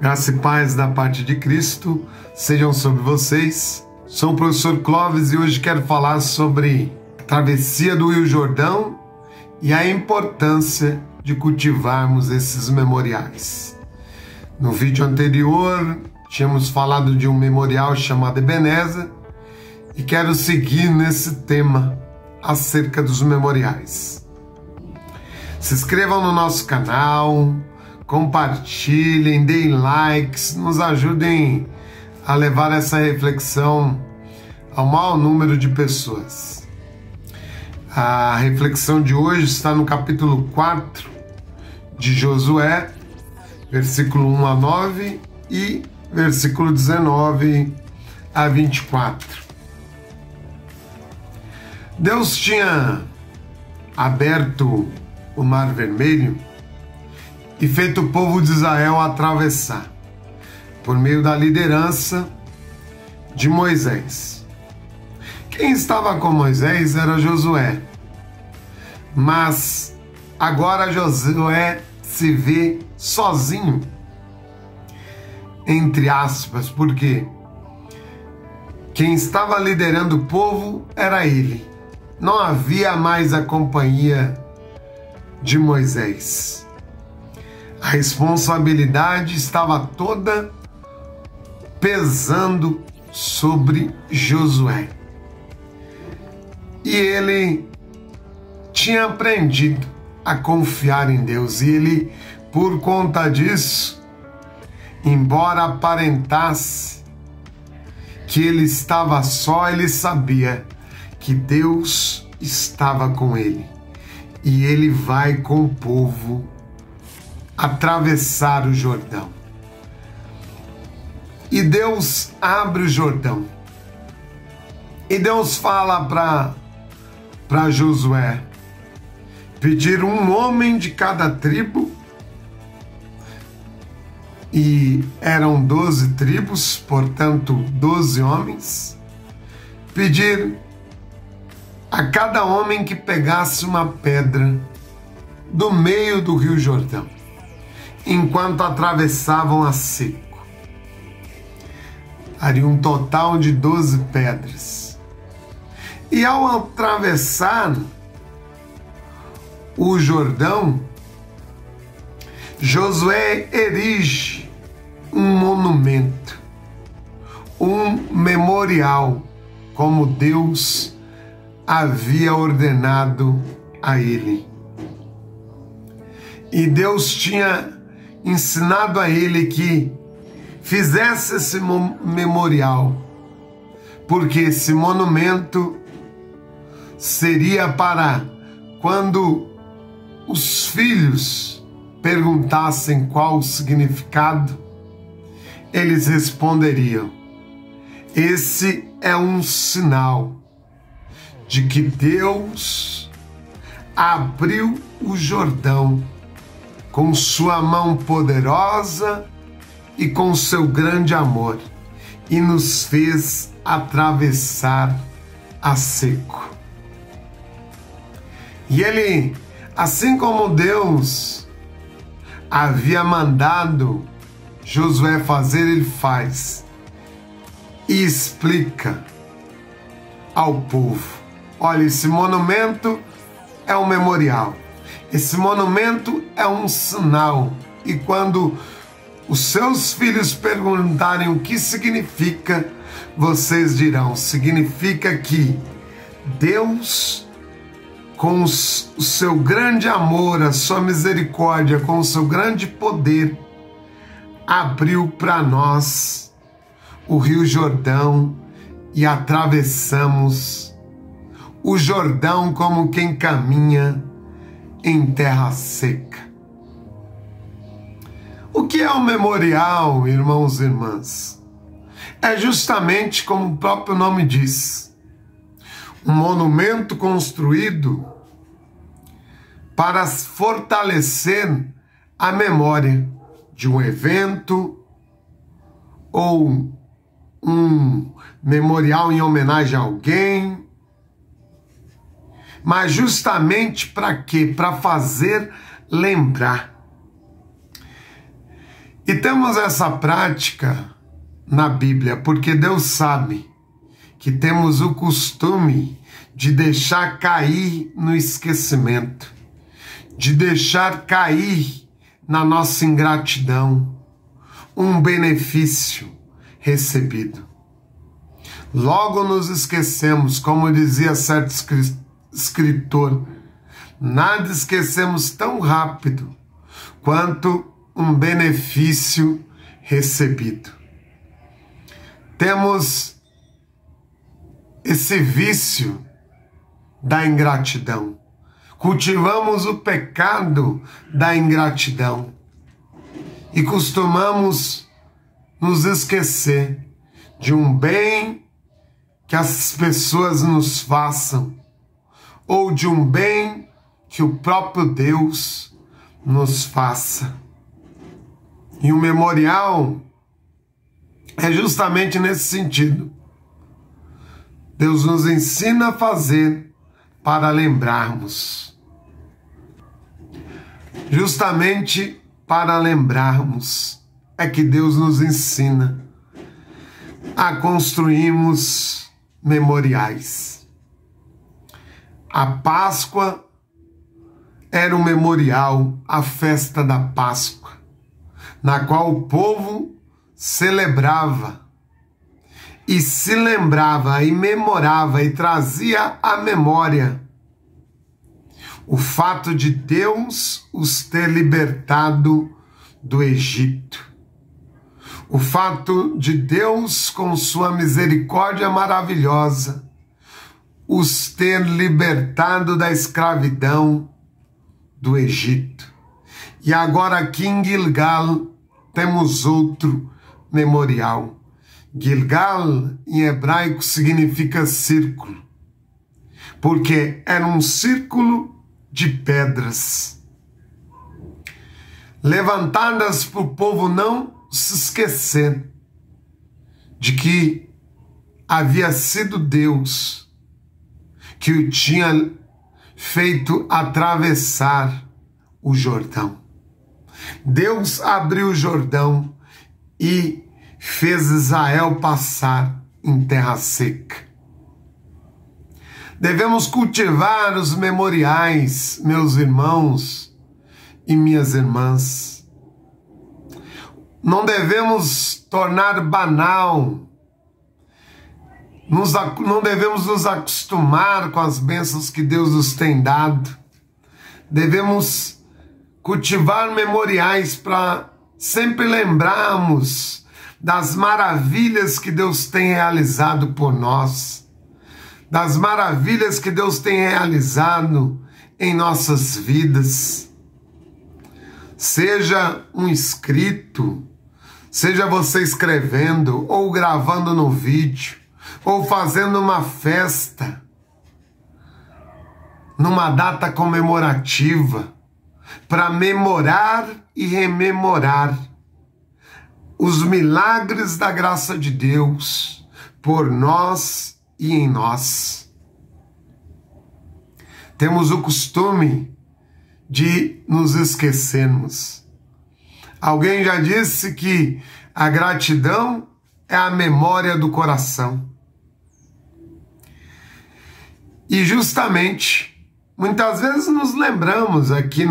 Graça e paz da parte de Cristo sejam sobre vocês. Sou o professor Clóvis e hoje quero falar sobre a travessia do Rio Jordão e a importância de cultivarmos esses memoriais. No vídeo anterior, tínhamos falado de um memorial chamado Ebenezer e quero seguir nesse tema acerca dos memoriais. Se inscrevam no nosso canal, compartilhem, deem likes, nos ajudem a levar essa reflexão ao maior número de pessoas. A reflexão de hoje está no capítulo 4 de Josué, versículo 1 a 9 e versículo 19 a 24. Deus tinha aberto o Mar Vermelho e feito o povo de Israel atravessar, por meio da liderança de Moisés. Quem estava com Moisés era Josué, mas agora Josué se vê sozinho, entre aspas, porque quem estava liderando o povo era ele. Não havia mais a companhia de Moisés. A responsabilidade estava toda pesando sobre Josué. E ele tinha aprendido a confiar em Deus. E ele, por conta disso, embora aparentasse que ele estava só, ele sabia que Deus estava com ele. E ele vai com o povo atravessar o Jordão. E Deus abre o Jordão. E Deus fala para Josué pedir um homem de cada tribo. E eram 12 tribos, portanto 12 homens. Pedir a cada homem que pegasse uma pedra do meio do Rio Jordão, enquanto atravessavam a seco. Haria um total de 12 pedras. E ao atravessar o Jordão, Josué erige um monumento, um memorial, como Deus havia ordenado a ele. E Deus tinha ensinado a ele que fizesse esse memorial, porque esse monumento seria para quando os filhos perguntassem qual o significado, eles responderiam: esse é um sinal de que Deus abriu o Jordão com sua mão poderosa e com seu grande amor e nos fez atravessar a seco. E ele, assim como Deus havia mandado Josué fazer, ele faz e explica ao povo: olha, esse monumento é um memorial. Esse monumento é um sinal. E quando os seus filhos perguntarem o que significa, vocês dirão: significa que Deus, com o seu grande amor, a sua misericórdia, com o seu grande poder, abriu para nós o Rio Jordão e atravessamos o Jordão como quem caminha em terra seca. O que é um memorial, irmãos e irmãs? É justamente como o próprio nome diz, um monumento construído para fortalecer a memória de um evento ou um memorial em homenagem a alguém, mas justamente para quê? Para fazer lembrar. E temos essa prática na Bíblia, porque Deus sabe que temos o costume de deixar cair no esquecimento, de deixar cair na nossa ingratidão um benefício recebido. Logo nos esquecemos, como dizia certo escritor, nada esquecemos tão rápido quanto um benefício recebido. Temos esse vício da ingratidão. Cultivamos o pecado da ingratidão e costumamos nos esquecer de um bem que as pessoas nos façam ou de um bem que o próprio Deus nos faça. E o memorial é justamente nesse sentido. Deus nos ensina a fazer para lembrarmos. Justamente para lembrarmos é que Deus nos ensina a construirmos memoriais. A Páscoa era um memorial, a festa da Páscoa, na qual o povo celebrava e se lembrava e memorava e trazia à memória o fato de Deus os ter libertado do Egito. O fato de Deus, com sua misericórdia maravilhosa, os ter libertado da escravidão do Egito. E agora aqui em Gilgal temos outro memorial. Gilgal, em hebraico, significa círculo, porque era um círculo de pedras, levantadas para o povo não se esquecer de que havia sido Deus que o tinha feito atravessar o Jordão. Deus abriu o Jordão e fez Israel passar em terra seca. Devemos cultivar os memoriais, meus irmãos e minhas irmãs. Não devemos tornar banal, não devemos nos acostumar com as bênçãos que Deus nos tem dado. Devemos cultivar memoriais para sempre lembrarmos das maravilhas que Deus tem realizado por nós, das maravilhas que Deus tem realizado em nossas vidas. Seja um escrito, seja você escrevendo, ou gravando no vídeo, ou fazendo uma festa, numa data comemorativa, para memorar e rememorar os milagres da graça de Deus por nós e em nós. Temos o costume de nos esquecermos. Alguém já disse que a gratidão é a memória do coração. E justamente, muitas vezes nos lembramos aqui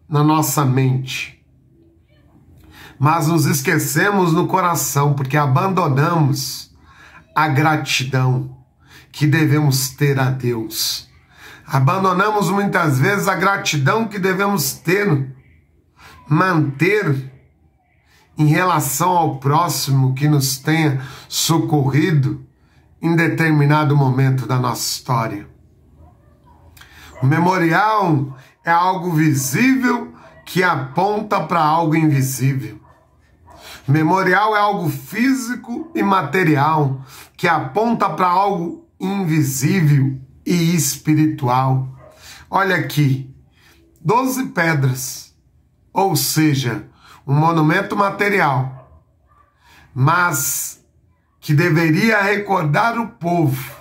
na nossa mente, mas nos esquecemos no coração, porque abandonamos a gratidão que devemos ter a Deus. Abandonamos muitas vezes a gratidão que devemos ter, manter em relação ao próximo que nos tenha socorrido em determinado momento da nossa história. O memorial é algo visível que aponta para algo invisível. O memorial é algo físico e material que aponta para algo invisível e espiritual. Olha aqui, 12 pedras, ou seja, um monumento material, mas que deveria recordar o povo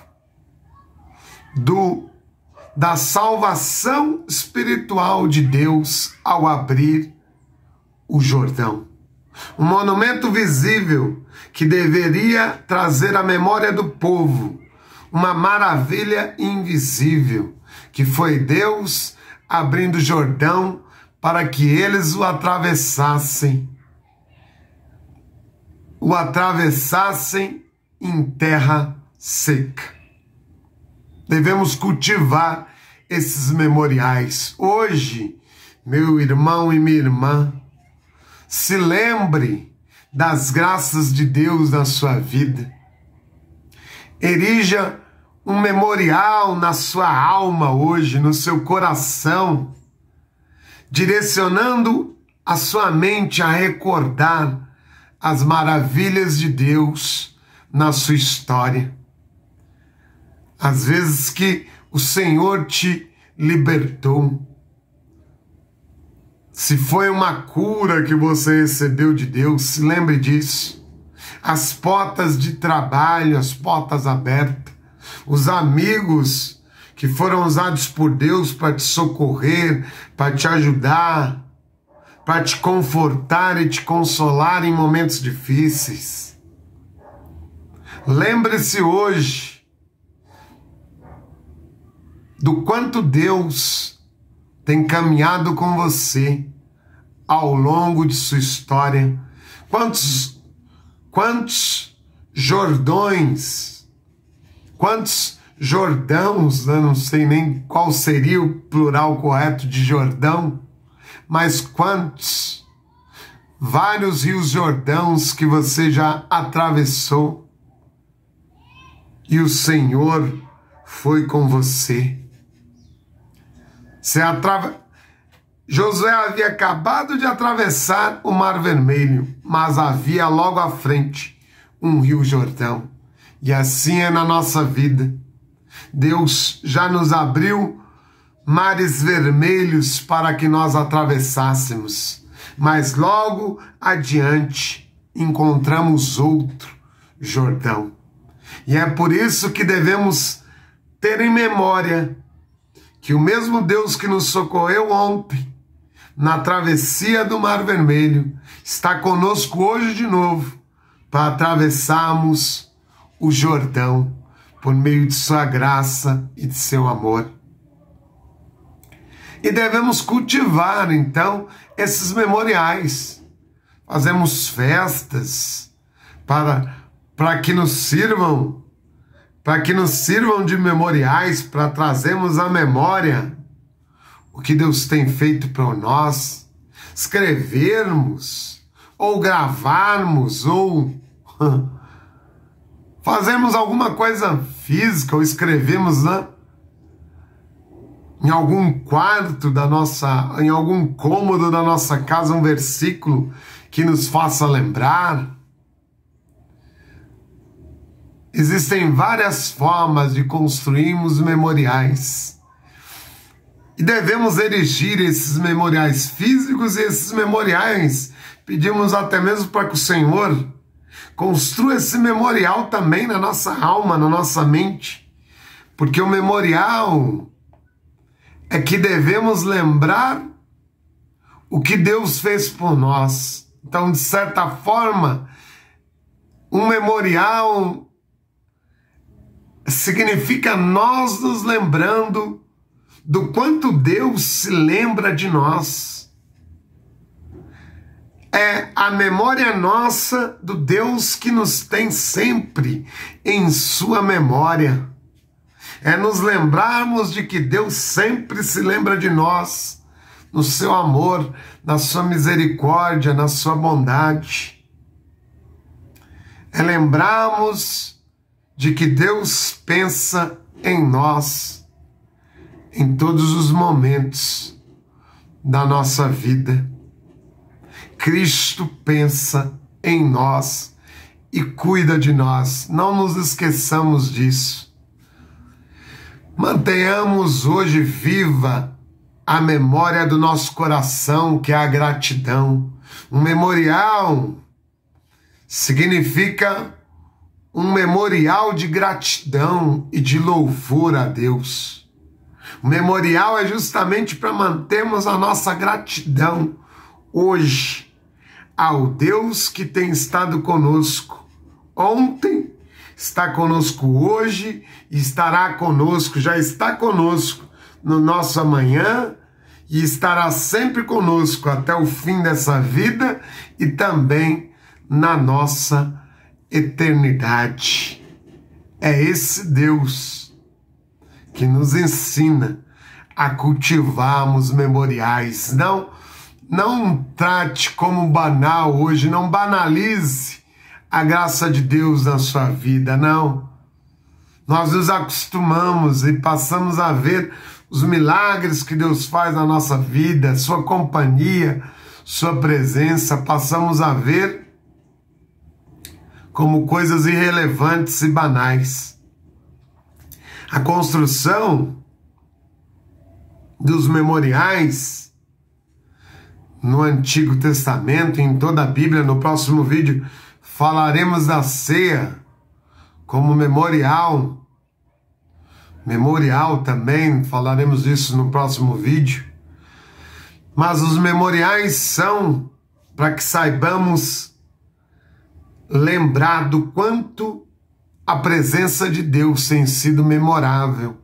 da salvação espiritual de Deus ao abrir o Jordão. Um monumento visível que deveria trazer à memória do povo uma maravilha invisível, que foi Deus abrindo o Jordão para que eles o atravessassem em terra seca. Devemos cultivar esses memoriais. Hoje, meu irmão e minha irmã, se lembre das graças de Deus na sua vida. Erija um memorial na sua alma hoje, no seu coração, direcionando a sua mente a recordar as maravilhas de Deus na sua história. Às vezes que o Senhor te libertou. Se foi uma cura que você recebeu de Deus, se lembre disso. As portas de trabalho, as portas abertas, os amigos que foram usados por Deus para te socorrer, para te ajudar, para te confortar e te consolar em momentos difíceis. Lembre-se hoje do quanto Deus tem caminhado com você ao longo de sua história. Quantos Jordões, quantos Jordãos, eu não sei nem qual seria o plural correto de Jordão, mas quantos, vários rios Jordãos que você já atravessou e o Senhor foi com você. Josué havia acabado de atravessar o Mar Vermelho, mas havia logo à frente um rio Jordão. E assim é na nossa vida. Deus já nos abriu mares vermelhos para que nós atravessássemos, mas logo adiante encontramos outro Jordão. E é por isso que devemos ter em memória que o mesmo Deus que nos socorreu ontem na travessia do Mar Vermelho está conosco hoje de novo para atravessarmos o Jordão por meio de sua graça e de seu amor. E devemos cultivar, então, esses memoriais. Fazemos festas para que nos sirvam de memoriais, para trazermos à memória o que Deus tem feito por nós, escrevermos, ou gravarmos, ou fazermos alguma coisa física, ou escrevemos, né? Em algum quarto em algum cômodo da nossa casa, um versículo que nos faça lembrar. Existem várias formas de construirmos memoriais. E devemos erigir esses memoriais físicos e esses memoriais. Pedimos até mesmo para que o Senhor construa esse memorial também na nossa alma, na nossa mente. Porque o memorial é que devemos lembrar o que Deus fez por nós. Então, de certa forma, um memorial significa nós nos lembrando do quanto Deus se lembra de nós. É a memória nossa do Deus que nos tem sempre em sua memória. É nos lembrarmos de que Deus sempre se lembra de nós, no seu amor, na sua misericórdia, na sua bondade. É lembrarmos de que Deus pensa em nós, em todos os momentos da nossa vida. Cristo pensa em nós e cuida de nós. Não nos esqueçamos disso. Mantenhamos hoje viva a memória do nosso coração, que é a gratidão. Um memorial significa um memorial de gratidão e de louvor a Deus. O memorial é justamente para mantermos a nossa gratidão hoje ao Deus que tem estado conosco ontem, está conosco hoje, estará conosco, já está conosco no nosso amanhã e estará sempre conosco até o fim dessa vida e também na nossa eternidade. É esse Deus que nos ensina a cultivarmos memoriais. Não trate como banal hoje, não banalize a graça de Deus na sua vida, não. Nós nos acostumamos e passamos a ver os milagres que Deus faz na nossa vida, sua companhia, sua presença, passamos a ver como coisas irrelevantes e banais. A construção dos memoriais no Antigo Testamento, em toda a Bíblia, no próximo vídeo falaremos da ceia como memorial também, falaremos disso no próximo vídeo. Mas os memoriais são para que saibamos lembrar do quanto a presença de Deus tem sido memorável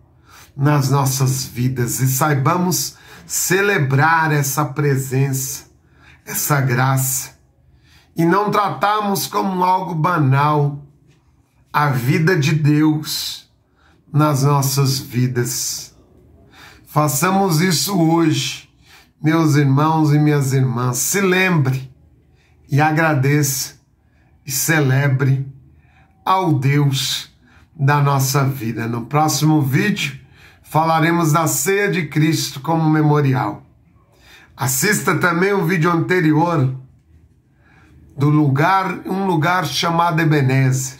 nas nossas vidas e saibamos celebrar essa presença, essa graça, e não tratarmos como algo banal a vida de Deus nas nossas vidas. Façamos isso hoje, meus irmãos e minhas irmãs. Se lembre e agradeça e celebre ao Deus da nossa vida. No próximo vídeo falaremos da ceia de Cristo como memorial. Assista também o vídeo anterior do um lugar chamado Ebenezer,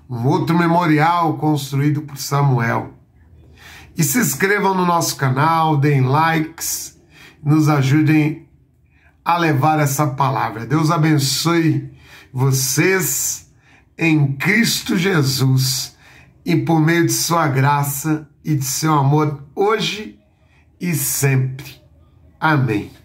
um outro memorial construído por Samuel. E se inscrevam no nosso canal, deem likes, nos ajudem a levar essa palavra. Deus abençoe vocês em Cristo Jesus e por meio de sua graça e de seu amor hoje e sempre. Amém.